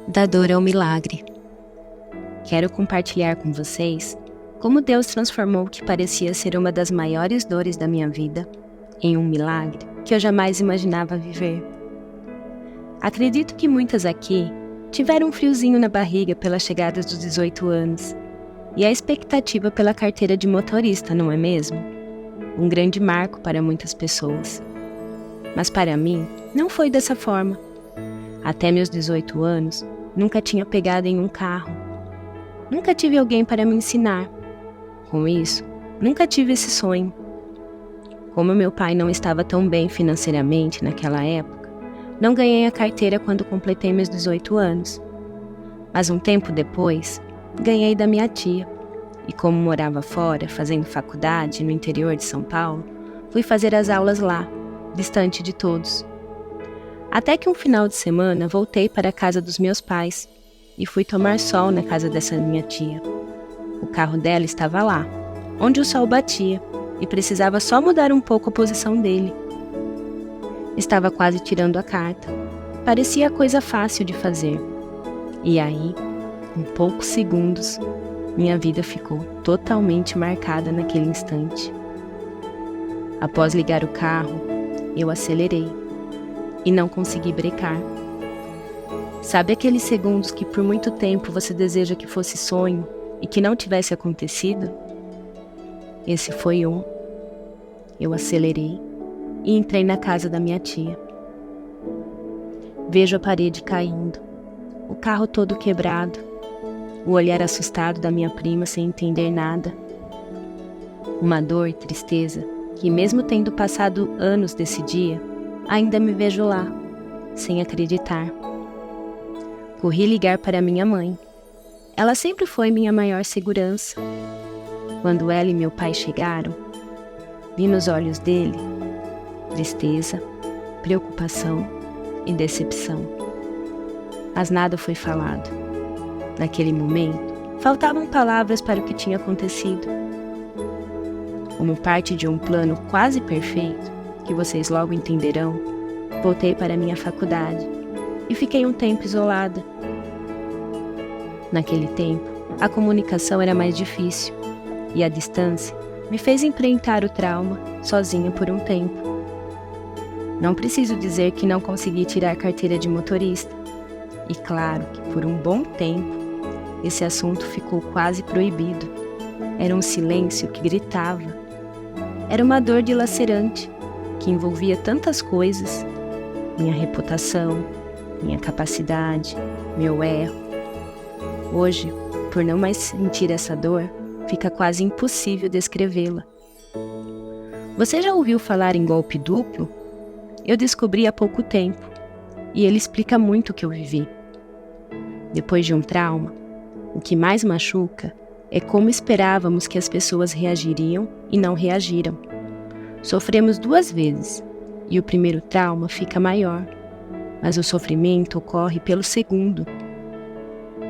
Da dor ao milagre. Quero compartilhar com vocês como Deus transformou o que parecia ser uma das maiores dores da minha vida em um milagre que eu jamais imaginava viver. Acredito que muitas aqui tiveram um friozinho na barriga pela chegada dos 18 anos e a expectativa pela carteira de motorista, não é mesmo? Um grande marco para muitas pessoas. Mas para mim, não foi dessa forma. Até meus 18 anos, nunca tinha pegado em um carro. Nunca tive alguém para me ensinar. Com isso, nunca tive esse sonho. Como meu pai não estava tão bem financeiramente naquela época, não ganhei a carteira quando completei meus 18 anos. Mas um tempo depois, ganhei da minha tia. E como morava fora, fazendo faculdade no interior de São Paulo, fui fazer as aulas lá, distante de todos. Até que um final de semana voltei para a casa dos meus pais e fui tomar sol na casa dessa minha tia. O carro dela estava lá, onde o sol batia, e precisava só mudar um pouco a posição dele. Estava quase tirando a carta. Parecia coisa fácil de fazer. E aí, em poucos segundos, minha vida ficou totalmente marcada naquele instante. Após ligar o carro, eu acelerei e não consegui brecar. Sabe aqueles segundos que por muito tempo você deseja que fosse sonho e que não tivesse acontecido? Esse foi um. Eu acelerei e entrei na casa da minha tia. Vejo a parede caindo, o carro todo quebrado, o olhar assustado da minha prima sem entender nada. Uma dor e tristeza que, mesmo tendo passado anos desse dia, ainda me vejo lá, sem acreditar. Corri ligar para minha mãe. Ela sempre foi minha maior segurança. Quando ela e meu pai chegaram, vi nos olhos dele tristeza, preocupação e decepção. Mas nada foi falado. Naquele momento, faltavam palavras para o que tinha acontecido. Como parte de um plano quase perfeito, que vocês logo entenderão, voltei para minha faculdade e fiquei um tempo isolada. Naquele tempo, a comunicação era mais difícil e a distância me fez enfrentar o trauma sozinha por um tempo. Não preciso dizer que não consegui tirar carteira de motorista. E claro que por um bom tempo, esse assunto ficou quase proibido. Era um silêncio que gritava. Era uma dor dilacerante, que envolvia tantas coisas. Minha reputação, minha capacidade, meu erro. Hoje, por não mais sentir essa dor, fica quase impossível descrevê-la. Você já ouviu falar em golpe duplo? Eu descobri há pouco tempo, e ele explica muito o que eu vivi. Depois de um trauma, o que mais machuca é como esperávamos que as pessoas reagiriam e não reagiram. Sofremos 2 vezes, e o primeiro trauma fica maior, mas o sofrimento ocorre pelo segundo.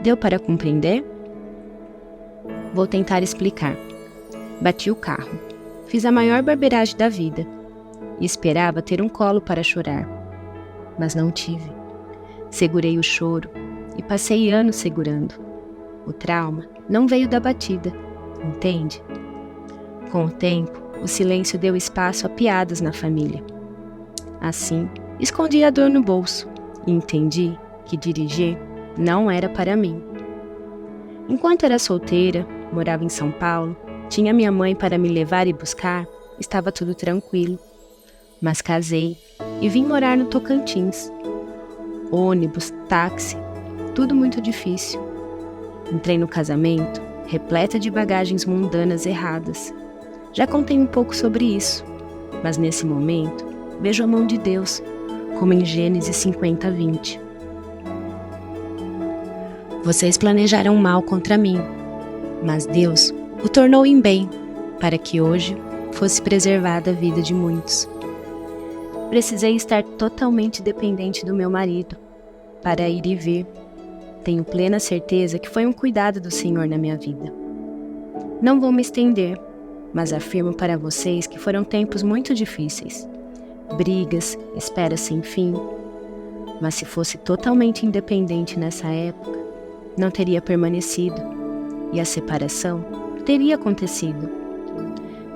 Deu para compreender? Vou tentar explicar. Bati o carro. Fiz a maior barbeiragem da vida. E esperava ter um colo para chorar. Mas não tive. Segurei o choro e passei anos segurando. O trauma não veio da batida, entende? Com o tempo, o silêncio deu espaço a piadas na família. Assim, escondi a dor no bolso e entendi que dirigir não era para mim. Enquanto era solteira, morava em São Paulo, tinha minha mãe para me levar e buscar, estava tudo tranquilo. Mas casei e vim morar no Tocantins. Ônibus, táxi, tudo muito difícil. Entrei no casamento, repleta de bagagens mundanas erradas. Já contei um pouco sobre isso, mas nesse momento vejo a mão de Deus, como em Gênesis 50:20. Vocês planejaram mal contra mim, mas Deus o tornou em bem, para que hoje fosse preservada a vida de muitos. Precisei estar totalmente dependente do meu marido, para ir e vir. Tenho plena certeza que foi um cuidado do Senhor na minha vida. Não vou me estender, mas afirmo para vocês que foram tempos muito difíceis. Brigas, esperas sem fim. Mas se fosse totalmente independente nessa época, não teria permanecido e a separação teria acontecido.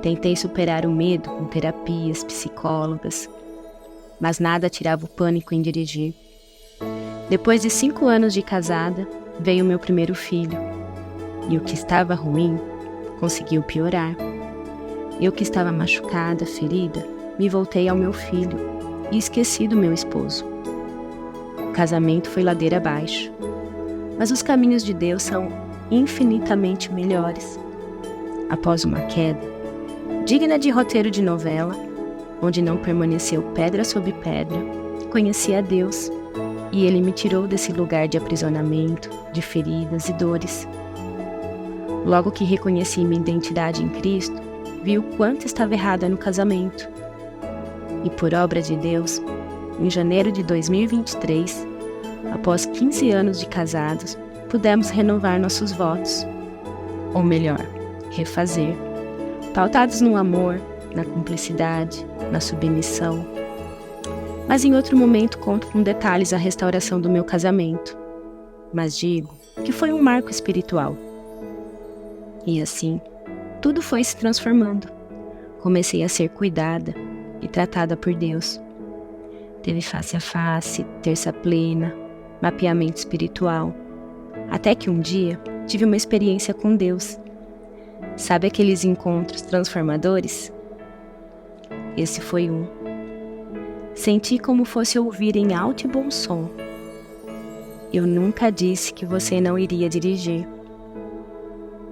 Tentei superar o medo com terapias, psicólogas, mas nada tirava o pânico em dirigir. Depois de 5 anos de casada, veio meu primeiro filho. E o que estava ruim conseguiu piorar. Eu que estava machucada, ferida, me voltei ao meu filho e esqueci do meu esposo. O casamento foi ladeira abaixo. Mas os caminhos de Deus são infinitamente melhores. Após uma queda, digna de roteiro de novela, onde não permaneceu pedra sobre pedra, conheci a Deus, e Ele me tirou desse lugar de aprisionamento, de feridas e dores. Logo que reconheci minha identidade em Cristo, vi o quanto estava errada no casamento. E por obra de Deus, em janeiro de 2023, após 15 anos de casados, pudemos renovar nossos votos. Ou melhor, refazer, pautados no amor, na cumplicidade, na submissão. Mas em outro momento conto com detalhes a restauração do meu casamento. Mas digo que foi um marco espiritual. E assim, tudo foi se transformando. Comecei a ser cuidada e tratada por Deus. Teve face a face, terça plena, mapeamento espiritual. Até que um dia tive uma experiência com Deus. Sabe aqueles encontros transformadores? Esse foi um. Senti como fosse ouvir em alto e bom som. Eu nunca disse que você não iria dirigir.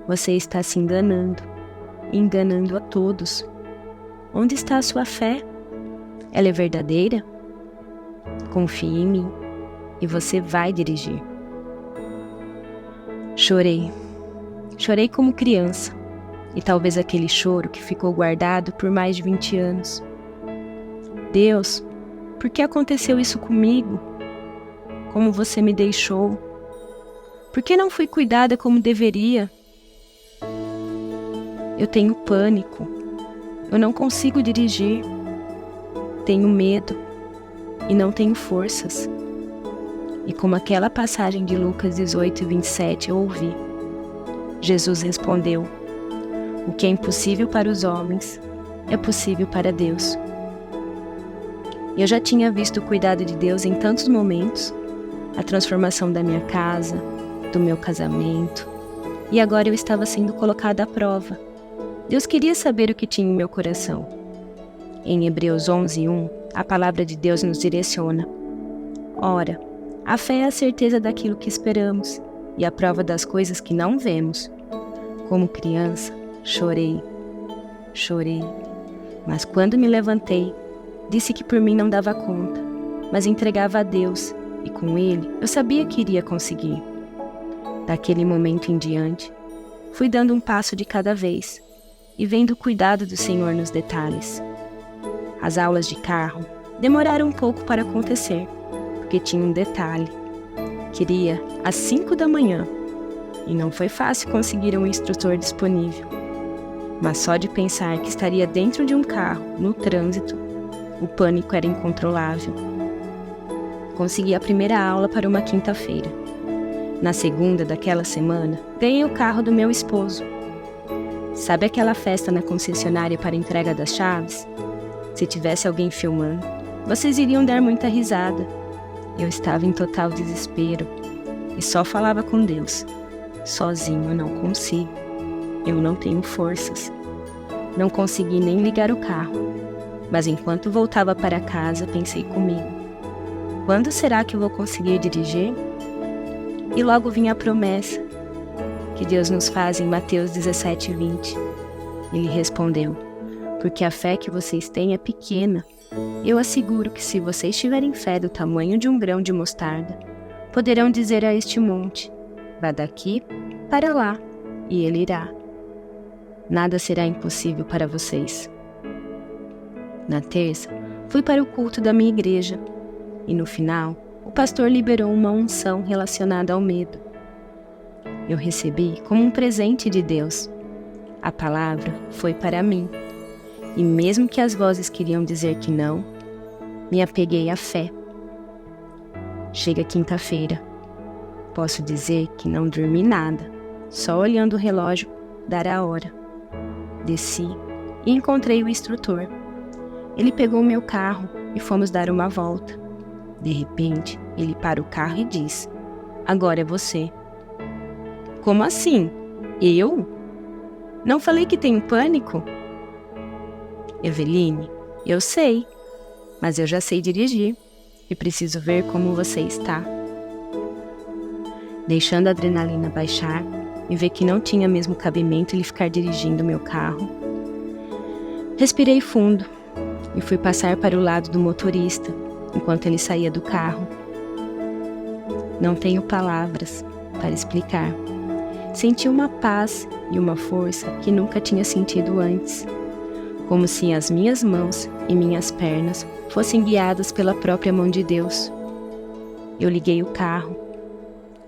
Você está se enganando, enganando a todos. Onde está a sua fé? Ela é verdadeira? Confie em mim e você vai dirigir. Chorei. Chorei como criança. E talvez aquele choro que ficou guardado por mais de 20 anos. Deus, por que aconteceu isso comigo? Como você me deixou? Por que não fui cuidada como deveria? Eu tenho pânico. Eu não consigo dirigir. Tenho medo e não tenho forças. E como aquela passagem de Lucas 18:27 eu ouvi, Jesus respondeu: o que é impossível para os homens é possível para Deus. Eu já tinha visto o cuidado de Deus em tantos momentos, a transformação da minha casa, do meu casamento, e agora eu estava sendo colocada à prova. Deus queria saber o que tinha em meu coração. Em Hebreus 11:1, a palavra de Deus nos direciona. Ora, a fé é a certeza daquilo que esperamos e a prova das coisas que não vemos. Como criança, chorei, mas quando me levantei, disse que por mim não dava conta, mas entregava a Deus, e com Ele eu sabia que iria conseguir. Daquele momento em diante, fui dando um passo de cada vez, e vendo o cuidado do Senhor nos detalhes. As aulas de carro demoraram um pouco para acontecer, porque tinha um detalhe. Queria às 5 da manhã, e não foi fácil conseguir um instrutor disponível. Mas só de pensar que estaria dentro de um carro, no trânsito, o pânico era incontrolável. Consegui a primeira aula para uma quinta-feira. Na segunda daquela semana, ganhei o carro do meu esposo. Sabe aquela festa na concessionária para entrega das chaves? Se tivesse alguém filmando, vocês iriam dar muita risada. Eu estava em total desespero e só falava com Deus. Sozinho eu não consigo. Eu não tenho forças. Não consegui nem ligar o carro. Mas enquanto voltava para casa, pensei comigo: quando será que eu vou conseguir dirigir? E logo vinha a promessa que Deus nos faz em Mateus 17:20. Ele respondeu: porque a fé que vocês têm é pequena. Eu asseguro que se vocês tiverem fé do tamanho de um grão de mostarda, poderão dizer a este monte: vá daqui para lá, e ele irá. Nada será impossível para vocês. Na terça, fui para o culto da minha igreja, e no final, o pastor liberou uma unção relacionada ao medo. Eu recebi como um presente de Deus. A palavra foi para mim. E mesmo que as vozes queriam dizer que não, me apeguei à fé. Chega quinta-feira. Posso dizer que não dormi nada, só olhando o relógio dar a hora. Desci e encontrei o instrutor. Ele pegou meu carro e fomos dar uma volta. De repente, ele para o carro e diz: "Agora é você." Como assim? Eu? Não falei que tenho pânico? Eveline, eu sei, mas eu já sei dirigir e preciso ver como você está. Deixando a adrenalina baixar e ver que não tinha mesmo cabimento ele ficar dirigindo meu carro, respirei fundo e fui passar para o lado do motorista enquanto ele saía do carro. Não tenho palavras para explicar. Senti uma paz e uma força que nunca tinha sentido antes, como se as minhas mãos e minhas pernas fossem guiadas pela própria mão de Deus. Eu liguei o carro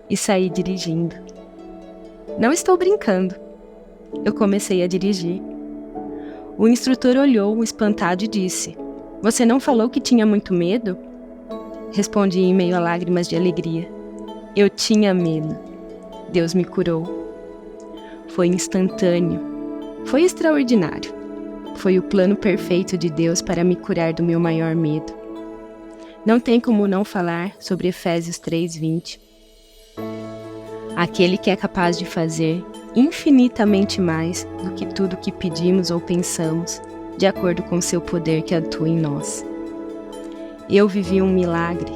e saí dirigindo. Não estou brincando. Eu comecei a dirigir. O instrutor olhou espantado e disse: "Você não falou que tinha muito medo?" Respondi em meio a lágrimas de alegria: "Eu tinha medo. Deus me curou." Foi instantâneo. Foi extraordinário. Foi o plano perfeito de Deus para me curar do meu maior medo. Não tem como não falar sobre Efésios 3:20. Aquele que é capaz de fazer infinitamente mais do que tudo que pedimos ou pensamos, de acordo com seu poder que atua em nós. Eu vivi um milagre,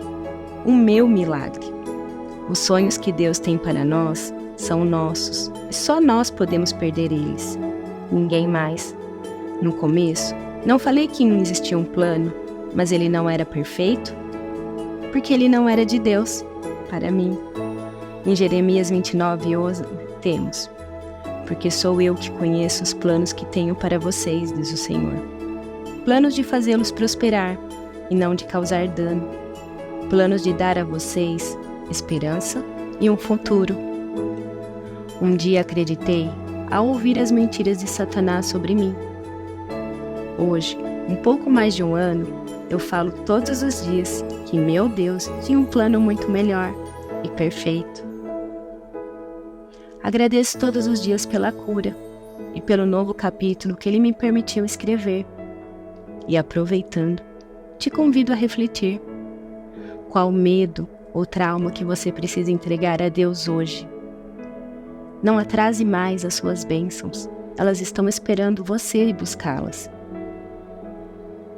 o meu milagre. Os sonhos que Deus tem para nós são nossos, e só nós podemos perder eles. Ninguém mais. No começo, não falei que existia um plano, mas ele não era perfeito? Porque ele não era de Deus, para mim. Em Jeremias 29:11, temos: "Porque sou eu que conheço os planos que tenho para vocês, diz o Senhor. Planos de fazê-los prosperar e não de causar dano. Planos de dar a vocês esperança e um futuro." Um dia acreditei ao ouvir as mentiras de Satanás sobre mim. Hoje, um pouco mais de um ano, eu falo todos os dias que meu Deus tinha um plano muito melhor e perfeito. Agradeço todos os dias pela cura e pelo novo capítulo que Ele me permitiu escrever. E aproveitando, te convido a refletir. Qual medo ou trauma que você precisa entregar a Deus hoje? Não atrase mais as suas bênçãos. Elas estão esperando você buscá-las.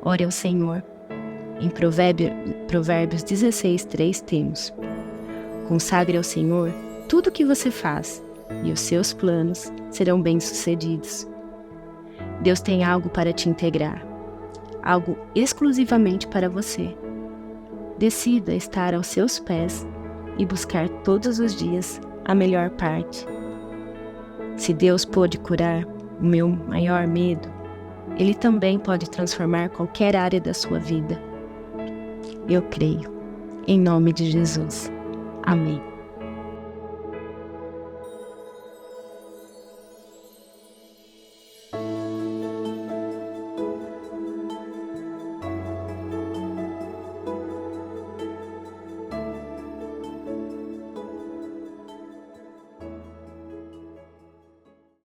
Ore ao Senhor. Em Provérbios 16:3 temos: "Consagre ao Senhor tudo o que você faz, e os seus planos serão bem-sucedidos." Deus tem algo para te integrar, algo exclusivamente para você. Decida estar aos seus pés e buscar todos os dias a melhor parte. Se Deus pôde curar o meu maior medo, Ele também pode transformar qualquer área da sua vida. Eu creio. Em nome de Jesus. Amém.